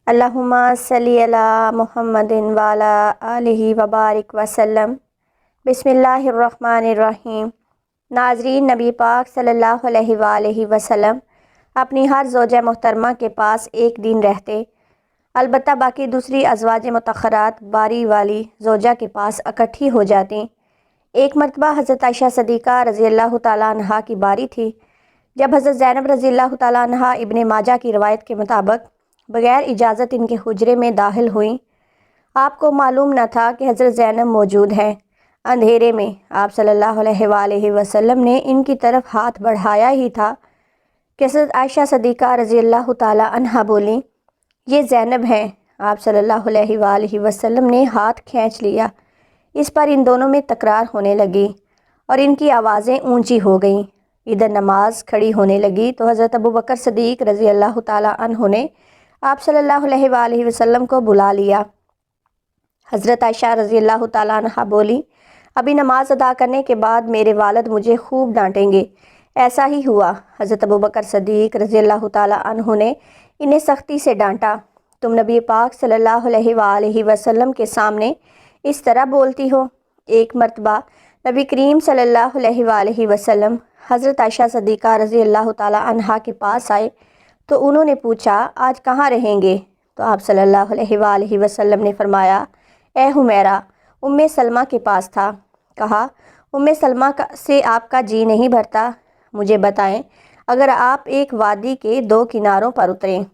अल्लाहुम्मा सल्ली अला मुहम्मदिन व अला आलिहि व बारिक वसल्लम। बिस्मिल्लाहिर्रहमानिर्रहीम। नाज़रीन, नबी पाक सल्लल्लाहु अलैहि वसल्लम अपनी हर ज़ौजा मोहतरमा के पास एक दिन रहते, अलबत्ता बाकी दूसरी अज़वाज मुतख़रात बारी वाली ज़ौजा के पास इकट्ठी हो जाती। एक मरतबा हज़रत आयशा सदीक़ा रज़ियल्लाहु ताला अन्हा की बारी थी, जब हज़रत ज़ैनब रज़ियल्लाहु ताला अन्हा इब्ने माजा की रवायत के मुताबिक बग़ैर इजाज़त इनके हुजरे में दाखिल हुई। आपको मालूम न था कि हज़रत ज़ैनब मौजूद हैं। अंधेरे में आप सल्लल्लाहु अलैहि वसल्लम ने इनकी तरफ हाथ बढ़ाया ही था कि हज़रत आयशा सदीक़ा रज़ियल्लाहु ताला अन्हा बोली, ये ज़ैनब हैं। आप सल्लल्लाहु अलैहि वसल्लम ने हाथ खींच लिया। इस पर इन दोनों में तकरार होने लगी और इनकी आवाज़ें ऊंची हो गईं। इधर नमाज खड़ी होने लगी तो हज़रत अबू बकर सदीक़ रज़ियल्लाहु ताला अन्हु ने आप सल्लल्लाहु अलैहि वसल्लम को बुला लिया। हज़रत आयशा रज़ियल्लाहु ताला अन्हा बोली, अभी नमाज अदा करने के बाद मेरे वालिद मुझे खूब डांटेंगे। ऐसा ही हुआ। हज़रत अबू बकर सदीक़ रज़ियल्लाहु ताला अन्हु ने इन्हें सख्ती से डांटा, तुम नबी पाक सल्लल्लाहु अलैहि वसल्लम के सामने इस तरह बोलती हो। एक मरतबा नबी करीम सल्लल्लाहु अलैहि वसल्लम हज़रत आयशा सदीक़ा रज़ियल्लाहु ताला अन्हा के पास आए तो उन्होंने पूछा, आज कहाँ रहेंगे? तो आप सल्लल्लाहु अलैहि वसल्लम ने फरमाया, ए हुमैरा, उम्मे सलमा के पास था। कहा, उम्मे सलमा से आपका जी नहीं भरता? मुझे बताएं, अगर आप एक वादी के दो किनारों पर उतरें,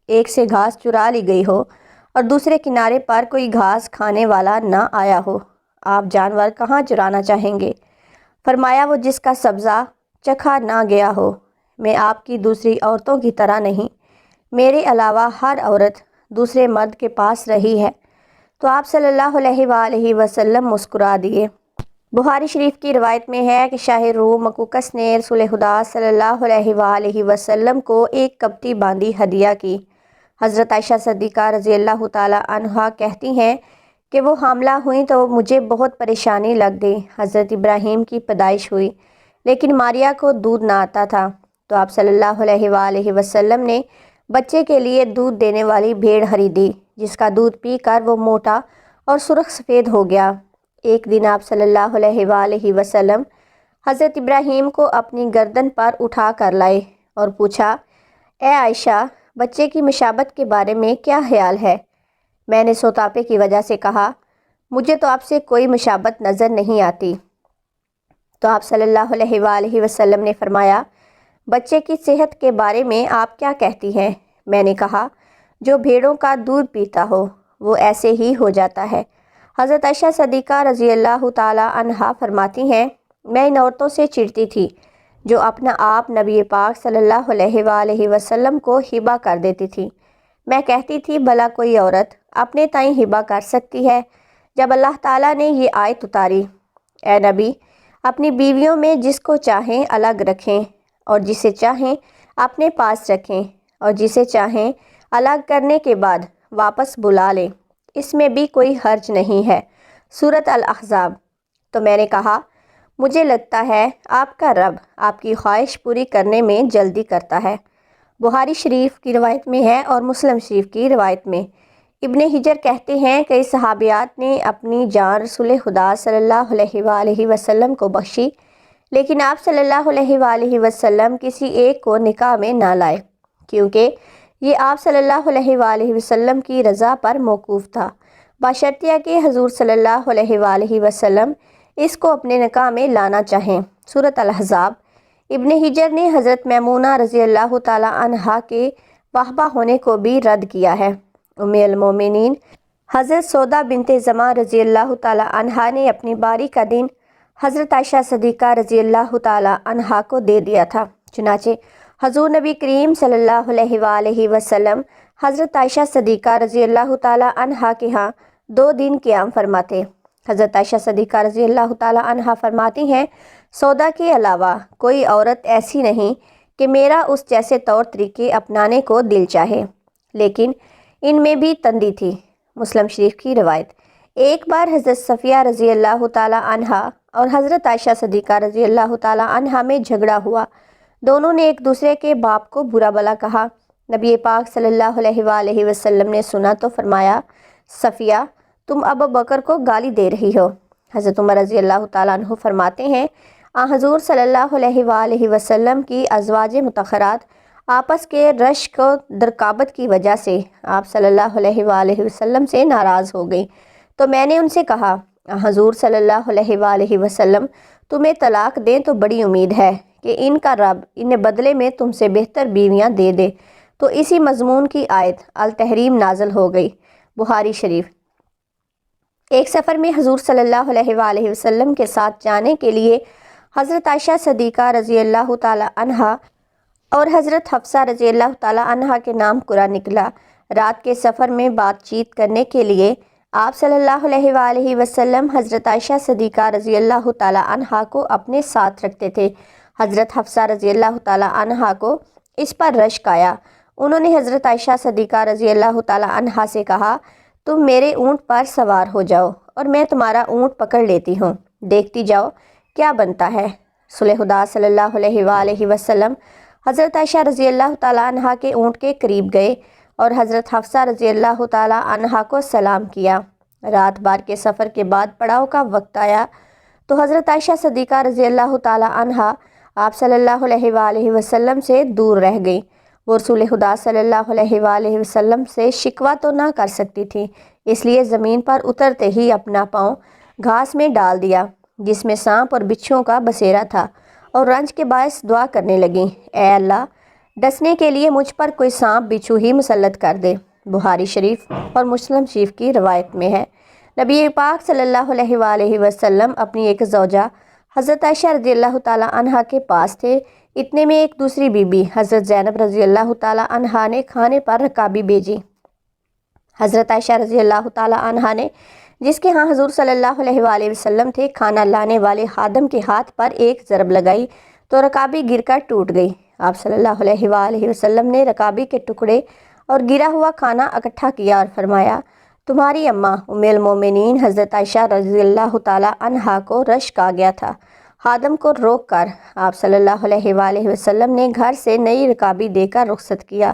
एक से घास चुरा ली गई हो और दूसरे किनारे पर कोई घास खाने वाला ना आया हो, आप जानवर कहाँ चुराना चाहेंगे? फरमाया, वो जिसका सब्ज़ा चखा ना गया हो। मैं आपकी दूसरी औरतों की तरह नहीं, मेरे अलावा हर औरत दूसरे मर्द के पास रही है। तो आप सल्लल्लाहु अलैहि वसल्लम मुस्कुरा दिए। बुखारी शरीफ की रवायत में है कि शाह रूम मकूकस ने रसूल खुदा सल्लल्लाहु अलैहि वसल्लम को एक कपटी बांदी हदिया की। हज़रत आयशा सदीक़ा रज़ियल्लाहु ताला अन्हा कहती हैं कि वो हामला हुई तो मुझे बहुत परेशानी लग गई। हज़रत इब्राहीम की पैदाइश हुई, लेकिन मारिया को दूध ना आता था। तो आप सल्लल्लाहु अलैहि वसल्लम ने बच्चे के लिए दूध देने वाली भेड़ खरीदी, जिसका दूध पीकर वो मोटा और सुर्ख सफ़ेद हो गया। एक दिन आप सल्लल्लाहु अलैहि वसल्लम हज़रत इब्राहीम को अपनी गर्दन पर उठा कर लाए और पूछा, ए आयशा, बच्चे की मशाबत के बारे में क्या ख्याल है? मैंने सोतापे की वजह से कहा, मुझे तो आपसे कोई मशाबत नज़र नहीं आती। तो आप सल्लल्लाहु अलैहि वसल्लम ने फरमाया, बच्चे की सेहत के बारे में आप क्या कहती हैं? मैंने कहा, जो भेड़ों का दूध पीता हो वो ऐसे ही हो जाता है। हज़रत आयशा सदीक़ा रज़ियल्लाहु ताला अन्हा फरमाती हैं, मैं इन औरतों से चिढ़ती थी जो अपना आप नबी पाक सल्लल्लाहु अलैहि वसल्लम को हिबा कर देती थी। मैं कहती थी, भला कोई औरत अपने ताईं हिबा कर सकती है? जब अल्लाह ताला ने ये आयत उतारी, ए नबी, अपनी बीवियों में जिसको चाहें अलग रखें और जिसे चाहें अपने पास रखें और जिसे चाहें अलग करने के बाद वापस बुला लें, इसमें भी कोई हर्ज नहीं है। सूरत अल अहज़ाब। तो मैंने कहा, मुझे लगता है आपका रब आपकी ख्वाहिश पूरी करने में जल्दी करता है। बुखारी शरीफ की रवायत में है और मुस्लिम शरीफ की रवायत में इब्ने हिजर कहते हैं, कई सहाबियात ने अपनी जान रसूल खुदा सल्लल्लाहु अलैहि वसल्लम को बख्शी, लेकिन आप सल्लल्लाहु अलैहि वसल्लम किसी एक को निकाह में ना लाए, क्योंकि ये आप सल्लल्लाहु अलैहि वसल्लम की रज़ा पर मौकूफ़ था, बशर्तिया कि हजूर सल्लल्लाहु अलैहि वसल्लम इसको अपने निकाह में लाना चाहें। सूरत अल अहज़ाब। इब्ने हिजर ने हज़रत मैमूना रज़ियल्लाहु ताला अन्हा के वाहबा होने को भी रद्द किया है। उम्मे अल मोमिनीन हज़रत सौदा बिनते ज़मा रज़ियल्लाहु ताला अन्हा ने अपनी बारी का दिन हज़रत आयशा सदीक़ा रज़ियल्लाहु ताला अन्हा को दे दिया था। चुनाचे हज़ूर नबी करीम सल्लल्लाहु अलैहि वसल्लम हज़रत आयशा सदीक़ा रज़ियल्लाहु ताला अन्हा के यहाँ 2 दिन क़याम फरमाते। हज़रत आयशा सदीक़ा रज़ियल्लाहु ताला अन्हा फरमाती हैं, सौदा के अलावा कोई औरत ऐसी नहीं कि मेरा उस जैसे तौर तरीके अपनाने को दिल चाहे, लेकिन इनमें भी तंदी थी। मुस्लिम शरीफ की रवायत। एक बार हज़रत सफ़िया रज़ियल्लाहु ताला अन्हा और हज़रत आयशा सदीक़ा रज़ियल्लाहु ताला अन्हा में झगड़ा हुआ। दोनों ने एक दूसरे के बाप को बुरा भला कहा। نبی پاک صلی اللہ علیہ وآلہ وسلم نے سنا تو فرمایا، صفیہ تم ابو بکر کو گالی دے رہی ہو۔ حضرت عمر رضی اللہ تعالیٰ عنہ فرماتے ہیں، حضور صلی اللہ علیہ وآلہ وسلم کی ازواج مطہرات آپس کے رشک و درکابت کی وجہ سے آپ صلی اللہ علیہ وآلہ وسلم سے ناراض ہو گئیں، تو میں نے ان سے کہا، حضور صلی اللہ علیہ وآلہ وسلم تمہیں طلاق دیں تو بڑی امید ہے کہ ان کا رب انہیں بدلے میں تم سے بہتر بیویاں دے دے۔ تو اسی مضمون کی آیت التحریم نازل ہو گئی۔ بخاری شریف۔ ایک سفر میں حضور صلی اللہ علیہ وآلہ وسلم کے ساتھ جانے کے لیے حضرت عائشہ صدیقہ رضی اللہ تعالی عنہا اور حضرت حفصہ رضی اللہ تعالی عنہا کے نام قرآن نکلا۔ رات کے سفر میں بات چیت کرنے کے لیے آپ صلی اللہ علیہ وآلہ وسلم حضرت عائشہ صدیقہ رضی اللہ تعالی عنہا کو اپنے ساتھ رکھتے تھے۔ حضرت حفصہ رضی اللہ تعالی عنہا کو اس پر رشک آیا۔ انہوں نے حضرت عائشہ صدیقہ رضی اللہ تعالی عنہا سے کہا، تم میرے اونٹ پر سوار ہو جاؤ اور میں تمہارا اونٹ پکڑ لیتی ہوں، دیکھتی جاؤ کیا بنتا ہے۔ رسول خدا صلی اللہ علیہ وآلہ وسلم حضرت عائشہ رضی اللہ تعالی عنہا کے اونٹ کے قریب گئے اور حضرت حفصہ رضی اللہ تعالی عنہا کو سلام کیا۔ رات بھر کے سفر کے بعد پڑاؤ کا وقت آیا تو حضرت عائشہ صدیقہ رضی اللہ تعالی عنہا آپ صلی اللہ علیہ وآلہ وسلم سے دور رہ گئیں۔ وہ رسول خدا صلی اللہ علیہ وآلہ وسلم سے شکوہ تو نہ کر سکتی تھی، اس لیے زمین پر اترتے ہی اپنا پاؤں گھاس میں ڈال دیا جس میں سانپ اور بچھوؤں کا بسیرا تھا، اور رنج کے باعث دعا کرنے لگیں، اے اللہ ڈسنے کے لیے مجھ پر کوئی سانپ بچھو ہی مسلط کر دے۔ بخاری شریف اور مسلم شریف کی روایت میں ہے، نبی پاک صلی اللہ علیہ وآلہ وسلم اپنی ایک زوجہ حضرت عائشہ رضی اللہ تعالیٰ عنہا کے پاس تھے۔ اتنے میں ایک دوسری بی بی حضرت زینب رضی اللہ تعالیٰ عنہا نے کھانے پر رکابی بھیجی۔ حضرت عائشہ رضی اللہ تعالیٰ عنہا نے جس کے ہاں حضور صلی اللہ علیہ وآلہ وسلم تھے، کھانا لانے والے خادم کے ہاتھ پر ایک ضرب لگائی تو رکابی گر کر ٹوٹ گئی۔ آپ صلی اللہ علیہ وآلہ وسلم نے رکابی کے ٹکڑے اور گرا ہوا کھانا اکٹھا کیا اور فرمایا، تمہاری اماں ام المومنین حضرت عائشہ رضی اللہ تعالیٰ عنہا کو رشک آ گیا تھا۔ خادم کو روک کر آپ صلی اللہ علیہ وآلہ وسلم نے گھر سے نئی رکابی دے کر رخصت کیا۔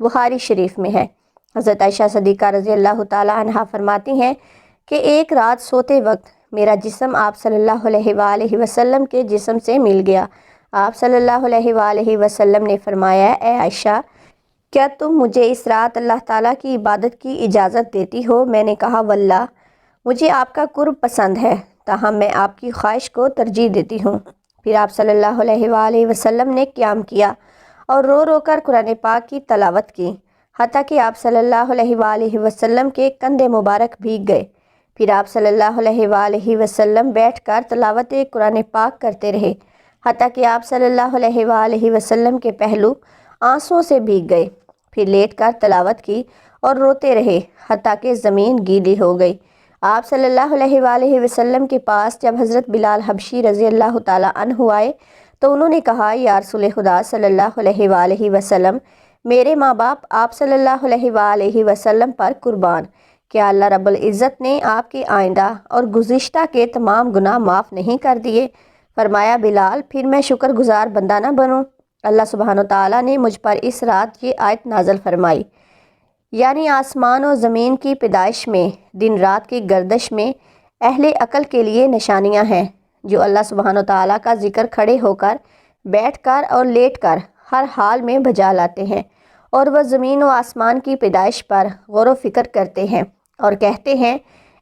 بخاری شریف میں ہے، حضرت عائشہ صدیقہ رضی اللہ تعالیٰ عنہا فرماتی ہیں کہ ایک رات سوتے وقت میرا جسم آپ صلی اللہ علیہ وآلہ وسلم کے جسم سے مل گیا۔ آپ صلی اللہ علیہ وآلہ وسلم نے فرمایا، اے عائشہ کیا تم مجھے اس رات اللہ تعالیٰ کی عبادت کی اجازت دیتی ہو؟ میں نے کہا، واللہ مجھے آپ کا قرب پسند ہے، تاہم میں آپ کی خواہش کو ترجیح دیتی ہوں۔ پھر آپ صلی اللہ علیہ وآلہ وسلم نے قیام کیا اور رو رو کر قرآن پاک کی تلاوت کی، حتیٰ کہ آپ صلی اللہ علیہ وآلہ وسلم کے کندھے مبارک بھیگ گئے۔ پھر آپ صلی اللہ علیہ وآلہ وسلم بیٹھ کر تلاوت قرآن پاک کرتے رہے، حتیٰ کہ آپ صلی اللہ علیہ وآلہ وسلم کے پہلو آنسوؤں سے بھیگ گئے۔ پھر لیٹ کر تلاوت کی اور روتے رہے، حتیٰ کہ زمین گیلی ہو گئی۔ آپ صلی اللہ علیہ وآلہ وسلم کے پاس جب حضرت بلال حبشی رضی اللہ تعالیٰ عنہ آئے تو انہوں نے کہا، یا رسول خدا صلی اللہ علیہ وآلہ وسلم، میرے ماں باپ آپ صلی اللہ علیہ وآلہ وسلم پر قربان، کیا اللہ رب العزت نے آپ کے آئندہ اور گزشتہ کے تمام گناہ معاف نہیں کر دیے؟ فرمایا، بلال پھر میں شکر گزار بندہ نہ بنوں؟ اللہ سبحانہ و تعالیٰ نے مجھ پر اس رات یہ آیت نازل فرمائی، یعنی آسمان و زمین کی پیدائش میں، دن رات کی گردش میں اہل عقل کے لیے نشانیاں ہیں، جو اللہ سبحانہ و تعالیٰ کا ذکر کھڑے ہو کر، بیٹھ کر اور لیٹ کر ہر حال میں بجا لاتے ہیں، اور وہ زمین و آسمان کی پیدائش پر غور و فکر کرتے ہیں اور کہتے ہیں،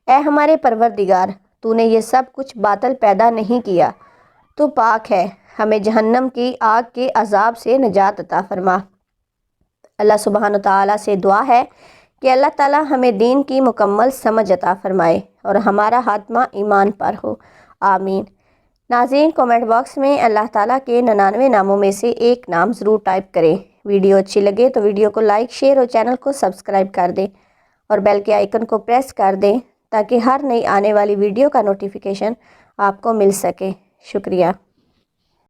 اے ہمارے پروردگار، تو نے یہ سب کچھ باطل پیدا نہیں کیا، تو پاک ہے، ہمیں جہنم کی آگ کے عذاب سے نجات عطا فرما۔ اللہ سبحانہ تعالیٰ سے دعا ہے کہ اللہ تعالیٰ ہمیں دین کی مکمل سمجھ عطا فرمائے اور ہمارا خاتمہ ایمان پر ہو، آمین۔ ناظرین، کومنٹ باکس میں اللہ تعالیٰ کے 99 ناموں میں سے ایک نام ضرور ٹائپ کریں۔ ویڈیو اچھی لگے تو ویڈیو کو لائک، شیئر اور چینل کو سبسکرائب کر دیں اور بیل کے آئیکن کو پریس کر دیں تاکہ ہر نئی آنے والی ویڈیو کا نوٹیفیکیشن آپ کو مل سکے۔ شکریہ۔